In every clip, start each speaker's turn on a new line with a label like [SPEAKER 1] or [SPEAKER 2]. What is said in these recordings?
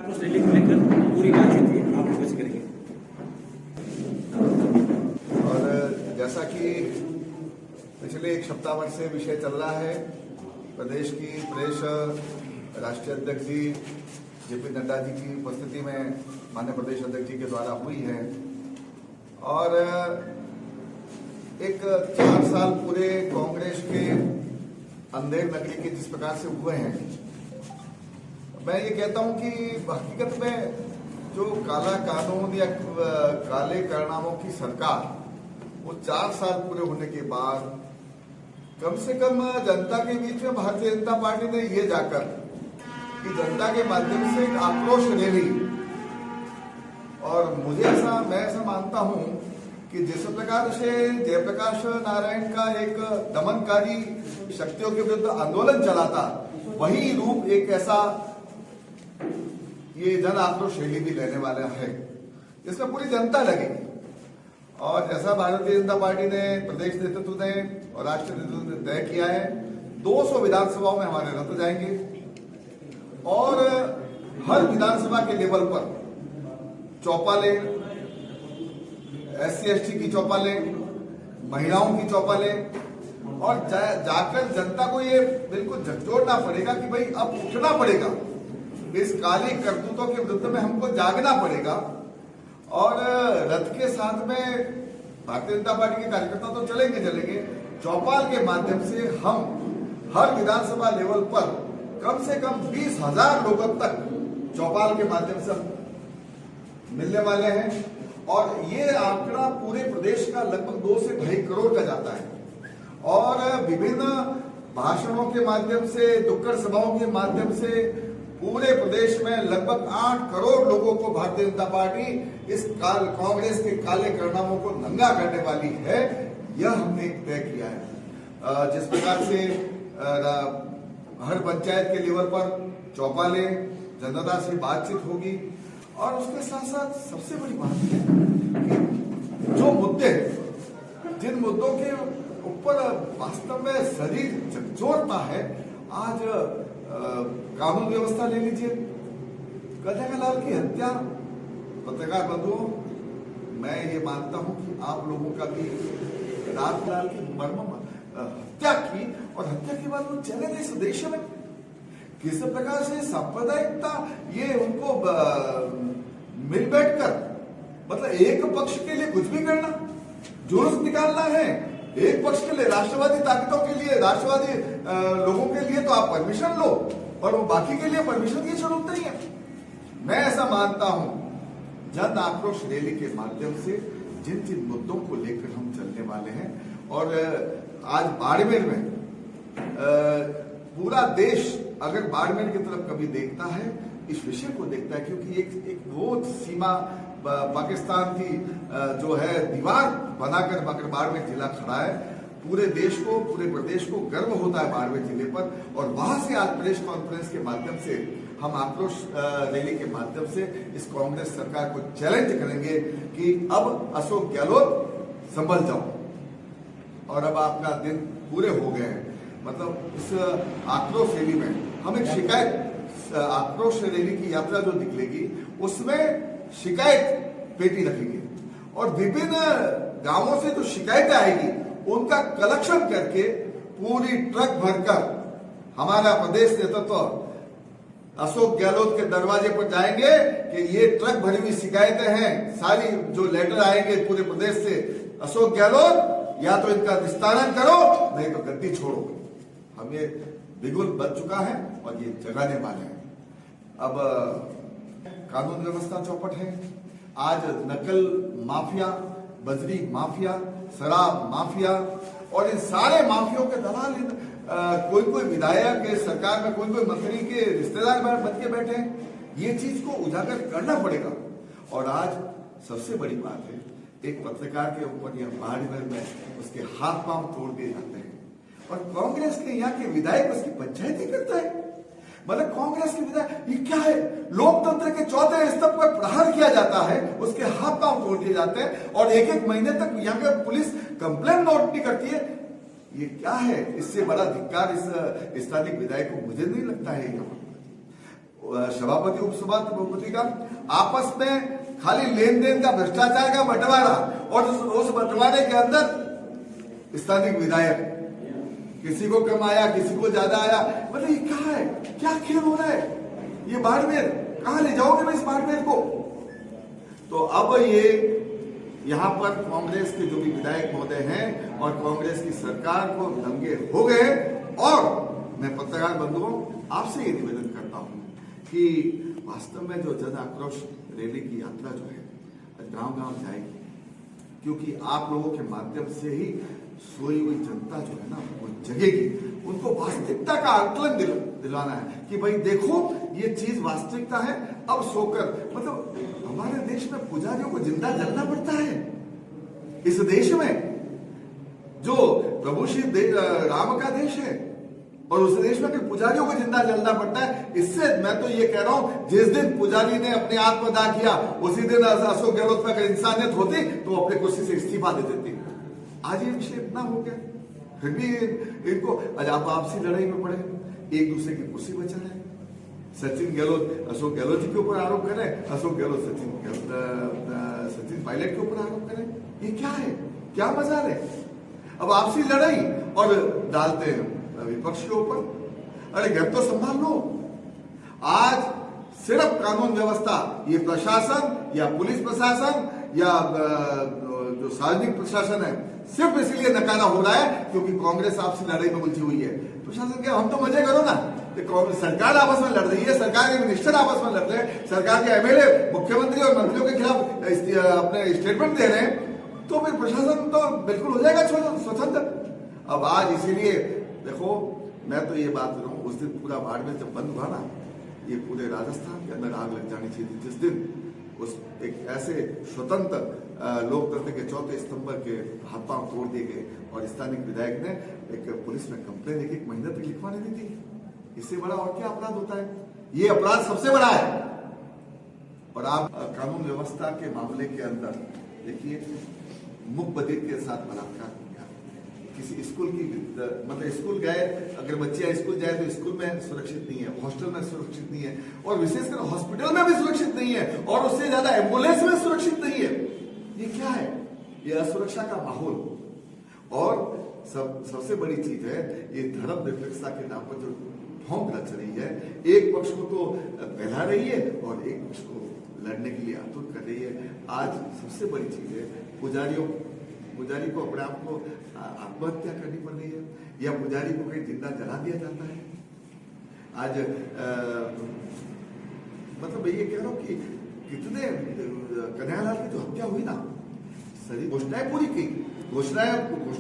[SPEAKER 1] उस रैली को लेकर पूरी बातचीत थी, आप लोग कैसे करेंगे?
[SPEAKER 2] और जैसा कि पिछले एक सप्ताह भर से विषय चल रहा है, प्रदेश राष्ट्रीय अध्यक्ष जी जेपी नड्डा जी की उपस्थिति में माननीय प्रदेश अध्यक्ष जी के द्वारा हुई है और एक 4 साल पूरे कांग्रेस के अंधेर नगरी के जिस प्रकार से हुए हैं, मैं ये कहता हूं कि हकीकत में जो काला कानून या काले कारनामों की सरकार, वो 4 साल पूरे होने के बाद कम से कम जनता के बीच में भारतीय जनता पार्टी ने ये जाकर कि जनता के माध्यम से एक आक्रोश रैली, और मैं ऐसा मानता हूं कि जिस प्रकार से जयप्रकाश नारायण का एक दमनकारी शक्तियों के विरुद्ध आंदोलन चला था, वही रूप एक ऐसा ये जन आक्रोश रैली भी लेने वाला है, इसमें पूरी जनता लगेगी। और जैसा भारतीय जनता पार्टी ने, प्रदेश नेतृत्व ने और राष्ट्रीय नेतृत्व ने तय किया है, 200 विधानसभाओं में हमारे रथ जाएंगे और हर विधानसभा के लेवल पर चौपालें, SC/ST की चौपालें, महिलाओं की चौपालें, और जाकर जनता को ये बिल्कुल झकझोरना पड़ेगा कि भाई अब उठना पड़ेगा, इस काली करतूतों के विरुद्ध में हमको जागना पड़ेगा। और रथ के साथ में भारतीय जनता पार्टी के कार्यकर्ता तो चलेंगे, चौपाल के माध्यम से हम हर विधानसभा लेवल पर कम से कम 20,000 लोगों तक चौपाल के माध्यम से मिलने वाले हैं। और ये आंकड़ा पूरे प्रदेश का लगभग 2 से 2.5 करोड़ का जाता है। और विभिन्न भाषणों के माध्यम से, नुक्कड़ सभाओं के माध्यम से पूरे प्रदेश में लगभग 8 करोड़ लोगों को भारतीय जनता पार्टी इस कांग्रेस के काले कारनामों को नंगा करने वाली है, यह हमने तय किया है। जिस प्रकार से हर पंचायत के लेवल पर चौपालें, जनता से बातचीत होगी, और उसके साथ साथ सबसे बड़ी बात है कि जो मुद्दे, जिन मुद्दों के ऊपर वास्तव में शरीर झकझोरता है, आज कानून व्यवस्था ले लीजिए, गधेलाल की हत्या, पत्रकार बंधुओं, मैं ये मानता हूं कि आप लोगों का भी रातलाल की मर्म हत्या की, और हत्या के बाद वो चले गए स्वदेश में। किस प्रकार से सांप्रदायिकता, ये उनको मिल बैठकर, मतलब एक पक्ष के लिए कुछ भी करना, जुलूस निकालना है, एक पक्ष के लिए, राष्ट्रवादी ताकतों के लिए, राष्ट्रवादी लोगों के लिए तो आप परमिशन लो, और वो बाकी के लिए परमिशन की जरूरत नहीं है। मैं ऐसा मानता हूं, जन आक्रोश रैली के माध्यम से जिन जिन मुद्दों को लेकर हम चलने वाले हैं, और आज बाड़मेर में पूरा देश अगर बाड़मेर की तरफ कभी देखता है, इस विषय को देखता है, क्योंकि एक वो सीमा पाकिस्तान की जो है दीवार बनाकर बाड़मेर जिला खड़ा है। पूरे देश को, पूरे प्रदेश को गर्व होता है बाड़मेर जिले पर, और वहां से आज प्रेस कॉन्फ्रेंस के माध्यम से हम आक्रोश रैली के माध्यम से इस कांग्रेस सरकार को चैलेंज करेंगे कि अब अशोक गहलोत संभल जाओ, और अब आपका दिन पूरे हो गए हैं। मतलब इस आक्रोश रैली में हम एक शिकायत, आक्रोश रैली की यात्रा जो निकलेगी उसमें शिकायत पेटी रखेंगे, और विभिन्न गांवों से जो शिकायतें आएगी उनका कलेक्शन करके पूरी ट्रक भरकर हमारा प्रदेश नेतृत्व अशोक गहलोत के दरवाजे पर जाएंगे कि ये ट्रक भरी हुई शिकायतें हैं, सारी जो लेटर आएंगे पूरे प्रदेश से, अशोक गहलोत या तो इनका निस्तारण करो, नहीं तो गद्दी छोड़ो। हम ये बिगुल बच चुका है और ये जगाने वाले हैं। अब कानून व्यवस्था चौपट है। आज नकल माफिया, बजरी माफिया, शराब माफिया, और इन सारे माफियों के दलाल कोई विधायक के सरकार में, कोई मंत्री के रिश्तेदार बन के बैठे हैं। ये चीज को उजागर करना पड़ेगा। और आज सबसे बड़ी बात है, एक पत्रकार के ऊपर यह बाड़मेर में उसके हाथ पांव तोड़ दिए जाते हैं, और कांग्रेस के यहाँ के विधायक उसकी पंचायती करता है। मतलब कांग्रेस के विधायक, ये क्या है? लोकतंत्र के चौथे स्तंभ पर प्रहार किया जाता है, उसके हाथ पांव तोड़ दिए जाते हैं, और एक एक महीने तक यहाँ पे पुलिस कंप्लेन नोट नहीं करती है। ये क्या है? इससे बड़ा धिक्कार इस स्थानीय विधायक को मुझे नहीं लगता है। सभापति उपसभापति का आपस में खाली लेन देन का भ्रष्टाचार का बंटवारा, और उस बंटवारे के अंदर स्थानीय विधायक किसी को कम आया, किसी को ज्यादा आया। मतलब ये क्या है, क्या खेल हो रहा है? ये बाड़मेर कहां ले जाओगे मैं इस बाड़मेर को? तो अब ये यहां पर कांग्रेस के जो भी विधायक महोदय हैं और कांग्रेस की सरकार को दंगे हो गए। और मैं पत्रकार बंधुओं आपसे ये निवेदन करता हूं कि वास्तव में जो जन आक्रोश रैली की यात्रा जो है गांव गांव जाएगी, क्योंकि आप लोगों के माध्यम से ही सोई हुई जनता जो है ना वो जगेगी। उनको वास्तविकता का आकलन दिलाना है कि भाई देखो ये चीज वास्तविकता है। अब सोकर मतलब हमारे देश में पुजारियों को जिंदा जलना पड़ता है। इस देश में जो प्रभु श्री राम का देश है और उस देश में भी पुजारियों को जिंदा जलना पड़ता है। इससे मैं तो ये कह रहा हूं, जिस दिन पुजारी ने अपने आत्मदाह किया उसी दिन अशोक गहलोत में अगर इंसानियत होती तो अपने कुर्सी से इस्तीफा दे देती। आज ये विषय इतना हो गया, फिर भी इनको अब आपसी लड़ाई में पड़े, एक दूसरे की कुर्सी बचा है। सचिन गहलोत अशोक गहलोत जी के ऊपर आरोप करें, अशोक गहलोत सचिन पायलट के ऊपर आरोप करें। ये क्या है, क्या मजाल है? अब आपसी लड़ाई और डालते हैं विपक्ष के ऊपर। अरे घर तो संभाल लो। आज सिर्फ कानून व्यवस्था, ये प्रशासन या पुलिस प्रशासन या जो सार्वजनिक प्रशासन है सिर्फ इसलिए नकारा हो रहा है क्योंकि कांग्रेस आपसी लड़ाई में उलझी हुई है। प्रशासन क्या, हम तो मजे करो ना, सरकार आपस में लड़ रही है, सरकार के मिनिस्टर आपस में लड़ रहे हैं, सरकार के एमएलए मुख्यमंत्री और मंत्रियों के खिलाफ अपने स्टेटमेंट दे रहे हैं, तो फिर प्रशासन तो बिल्कुल हो जाएगा स्वतंत्र। अब आज इसीलिए देखो, मैं तो ये बात कर रहा हूँ, उस दिन पूरा बाड़मेर जब बंद हुआ ना, ये पूरे राजस्थान के अंदर आग लग जानी चाहिए थी। जिस दिन उस एक ऐसे स्वतंत्र लोकतंत्र के चौथे स्तंभ के हाथ पांव तोड़ दिए गए और स्थानीय विधायक ने एक पुलिस में कंप्लेन एक महीने तक लिखवाने दी थी। इससे बड़ा और क्या अपराध होता है? ये अपराध सबसे बड़ा है। और आप कानून व्यवस्था के मामले के अंदर देखिए, मुख बधिर के साथ बलात्कार हो गया, किसी स्कूल की मतलब स्कूल गए, अगर बच्चियां स्कूल जाए तो स्कूल में सुरक्षित नहीं है, हॉस्टल में सुरक्षित नहीं है, और विशेषकर हॉस्पिटल में भी सुरक्षित नहीं है, और उससे ज्यादा एम्बुलेंस में सुरक्षित नहीं है। ये क्या है? ये असुरक्षा का माहौल। और सबसे बड़ी चीज है ये धर्म निरपेक्षता के नाम पर जो भौंक रच रही है, एक पक्ष को तो बहला रही है और एक पक्ष को लड़ने के लिए आतुर कर रही है। आज सबसे बड़ी चीज है पुजारी को अपने आप को आत्महत्या करनी पड़ रही है, या पुजारी को कहीं जिंदा जला दिया जाता है। आज मतलब मैं ये कह रहा हूं कि कितने कन्हैयालाल की जो हत्या हुई ना, सारी घोषणाएं पूरी की, घोषणा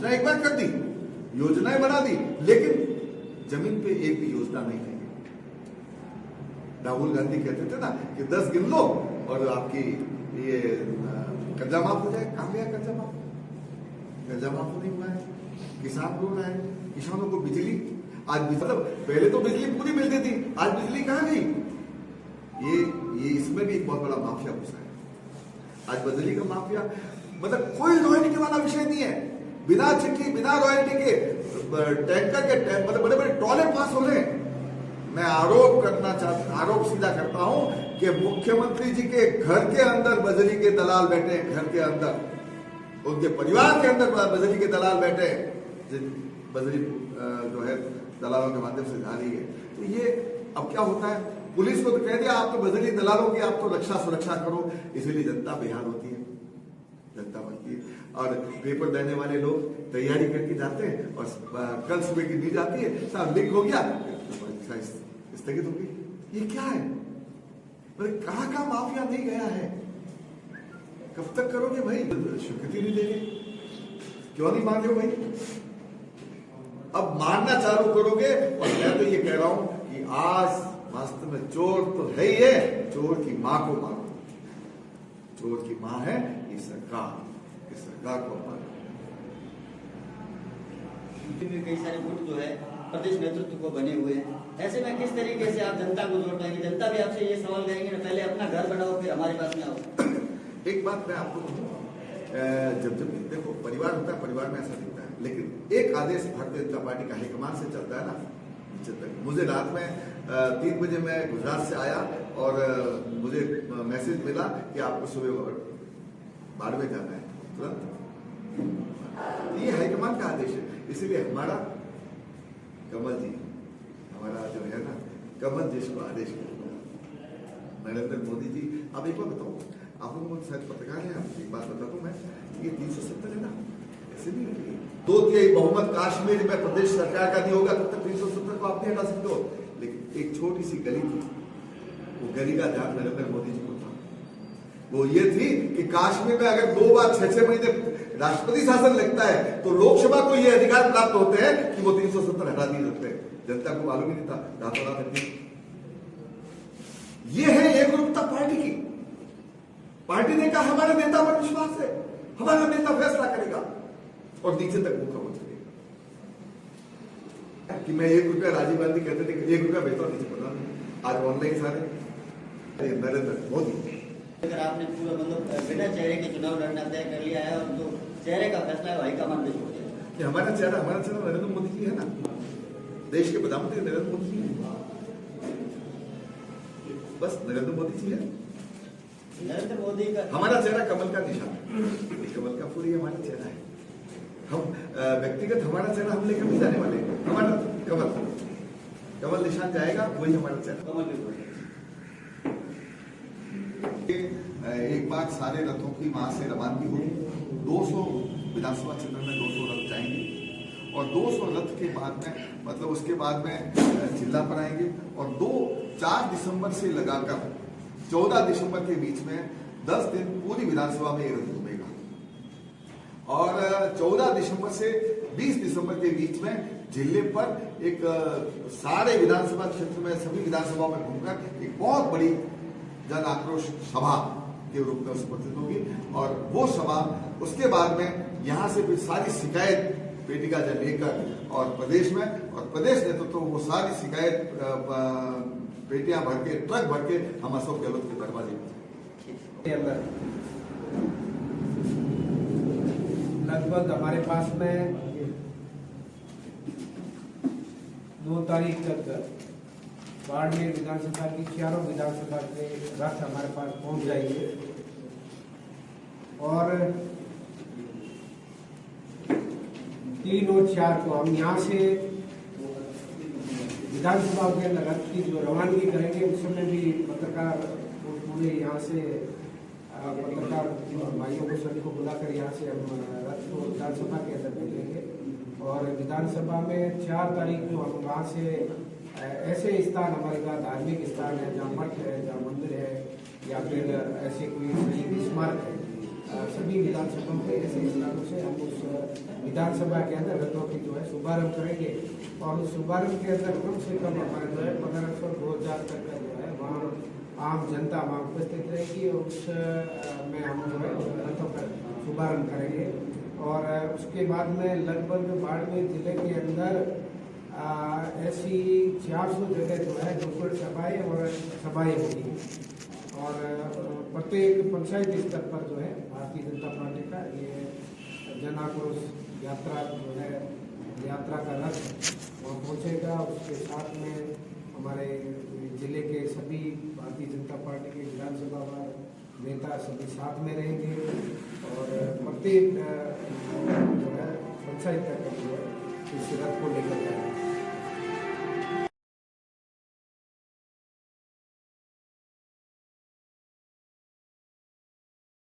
[SPEAKER 2] एक बार कर दी, योजनाएं बना दी, लेकिन जमीन पे एक भी योजना नहीं थी। राहुल गांधी कहते थे ना कि 10 गिन लो और आपकी ये कर्जा माफ हो जाए। कहां गया कर्जा माफ? कर्जा माफ नहीं हुआ है। किसान रो रहा है, किसानों को बिजली, आज मतलब पहले तो बिजली पूरी मिलती थी, आज बिजली कहां गई? ये इसमें भी एक बहुत बड़ा माफिया घुसा है। आज बिजली का माफिया, मतलब कोई रॉयल्टी वाला विषय नहीं है। बिना चिट्ठी, बिना रॉयल्टी के टैंकर के मतलब बड़े बड़े टॉले पास हो रहे हैं। मैं आरोप सीधा करता हूं कि मुख्यमंत्री जी के घर के अंदर बजरी के दलाल बैठे हैं, घर के अंदर, उनके परिवार के अंदर बजरी के दलाल बैठे हैं, बजरी जो है दलालों के माध्यम से जा रही है। तो ये अब क्या होता है, पुलिस को तो कह दिया आप तो बजरी दलालों की आप तो रक्षा सुरक्षा करो, इसीलिए जनता बेहाल होती है, जनता बनती है। और पेपर देने वाले लोग तैयारी करके जाते हैं और कल सुबह की न्यूज आती है, साहब लीक हो गया, परीक्षा स्थगित हो गई। ये क्या है? कहां कहां माफिया नहीं गया है? कब तक करोगे भाई? स्वीकृति नहीं देंगे, क्यों नहीं मांगे भाई? अब मारना चालू करोगे। और मैं तो ये कह रहा हूं कि आज वास्तव में चोर तो है ही है, चोर की मां को मारो। चोर की मां है ये सरकार, इस सरकार को मारो।
[SPEAKER 3] कई सारे गुट जो है प्रदेश नेतृत्व को बने हुए हैं, ऐसे में किस तरीके से आप जनता को जोड़ पाएंगे? जनता भी आपसे ये सवाल करेंगे ना, पहले अपना घर बनाओ फिर हमारे पास में आओ।
[SPEAKER 2] एक बात मैं आपको कहूँ, जब देखो परिवार होता है, परिवार में ऐसा दिखता है, लेकिन एक आदेश भारतीय जनता पार्टी का हाईकमान से चलता है ना नीचे तक। मुझे रात में 3 बजे मैं गुजरात से आया और मुझे मैसेज मिला कि आपको सुबह बाड़मेर जाना है तुरंत। ये हाईकमान का आदेश है, इसीलिए हमारा कमल जी, हमारा जो है ना कमल जी इसको आदेश किया, नरेंद्र मोदी जी। अब एक बार बताओ, आप लोग शायद पत्रकार हैं, आपको एक बात बताता हूँ मैं, ये 370 है ना, ऐसे नहीं है। 2/3 बहुमत काश्मीर में प्रदेश सरकार का नहीं होगा तब तक 370 को आप नहीं हटा सकते हो। लेकिन एक छोटी सी गली थी, वो गली का ध्यान नरेंद्र मोदी जी को था। वो ये थी कि कश्मीर में अगर 2 बार 6-6 महीने राष्ट्रपति शासन लगता है तो लोकसभा को ये अधिकार प्राप्त होते हैं कि वो 370 हटा नहीं सकते। जनता को मालूम ही नहीं था, रातों रात। ये है एकरूपता पार्टी की। पार्टी ने कहा हमारे नेता पर विश्वास है, हमारा नेता फैसला करेगा और नीचे तक वो खबर चलेगा। कि मैं 1 रुपया, राजीव गांधी कहते थे कि 1 रुपया बेचता नीचे पता, आज ऑनलाइन सारे नरेंद्र मोदी।
[SPEAKER 3] अगर आपने पूरा मतलब बिना चेहरे के चुनाव लड़ना तय कर लिया है और जो चेहरे का फैसला है हाईकमान पे छोड़ दिया,
[SPEAKER 2] हमारा चेहरा नरेंद्र मोदी जी है ना, देश के प्रधानमंत्री नरेंद्र मोदी जी है, बस नरेंद्र मोदी जी है।
[SPEAKER 3] नरेंद्र मोदी का
[SPEAKER 2] हमारा चेहरा कमल का निशान है, कमल का फूल ही हमारा चेहरा है। हम व्यक्तिगत हमारा चेहरा हम लेकर नहीं जाने वाले, हमारा कमल निशान जाएगा, वही हमारा चेहरा।
[SPEAKER 3] कमल पे छोड़
[SPEAKER 2] एक बार सारे रथों की वहां से रवानगी होगी। 200 विधानसभा क्षेत्र में 200 रथ जाएंगे और 200 रथ के बाद में मतलब उसके बाद में जिला पर आएंगे और 4 दिसंबर से लगाकर 14 दिसंबर के बीच में 10 दिन पूरी विधानसभा में ये रथ घूमेगा और 14 दिसंबर से 20 दिसंबर के बीच में जिले पर एक सारे विधानसभा क्षेत्र में सभी विधानसभाओं में घूमकर एक बहुत बड़ी जन आक्रोश सभा के रूप में समर्थित होगी और वो सभा उसके बाद में यहाँ से भी सारी शिकायत पेटिका जब लेकर और प्रदेश में और प्रदेश नेतृत्व तो वो सारी शिकायत पेटियां भर के ट्रक भर के हम अशोक गहलोत के दरवाजे में
[SPEAKER 4] लगभग हमारे पास में 2 तारीख तक बाड़मेर विधानसभा की चारों विधानसभा के रथ हमारे पास पहुंच जाएंगे और 3 और 4 को हम यहाँ से विधानसभा के रथ की जो रवानगी करेंगे उस समय भी पत्रकार पूरे यहाँ से पत्रकार भाइयों को सभी को बुलाकर यहाँ से हम रथ को विधानसभा के अंदर भेजेंगे और विधानसभा में 4 तारीख को हम वहाँ से ऐसे स्थान हमारे पास धार्मिक स्थान है जहाँ मठ है, जहाँ मंदिर है या फिर ऐसे कोई शहीद स्मारक है, सभी विधानसभा के ऐसे स्थानों से हम उस विधानसभा के अंदर रथों की जो है शुभारंभ करेंगे और उस शुभारंभ के अंदर कम से कम हमारे जो है 1500-2000 तक का जो है वहाँ आम जनता वहाँ उपस्थित रहेगी और उस में हम जो है रथों का शुभारंभ करेंगे और उसके बाद में लगभग बाड़मेर जिले के अंदर ऐसी 400 जगह जो है नुक्कड़ सभाएं और सभाएं होगी और प्रत्येक पंचायत स्तर पर जो है भारतीय जनता पार्टी का ये जन आक्रोश यात्रा जो है यात्रा का रथ वहाँ पहुँचेगा। उसके साथ में हमारे जिले के सभी भारतीय जनता पार्टी के विधानसभा नेता सभी साथ में रहेंगे और प्रत्येक जो है पंचायत तक जो है इस रथ को लेकर जाएंगे।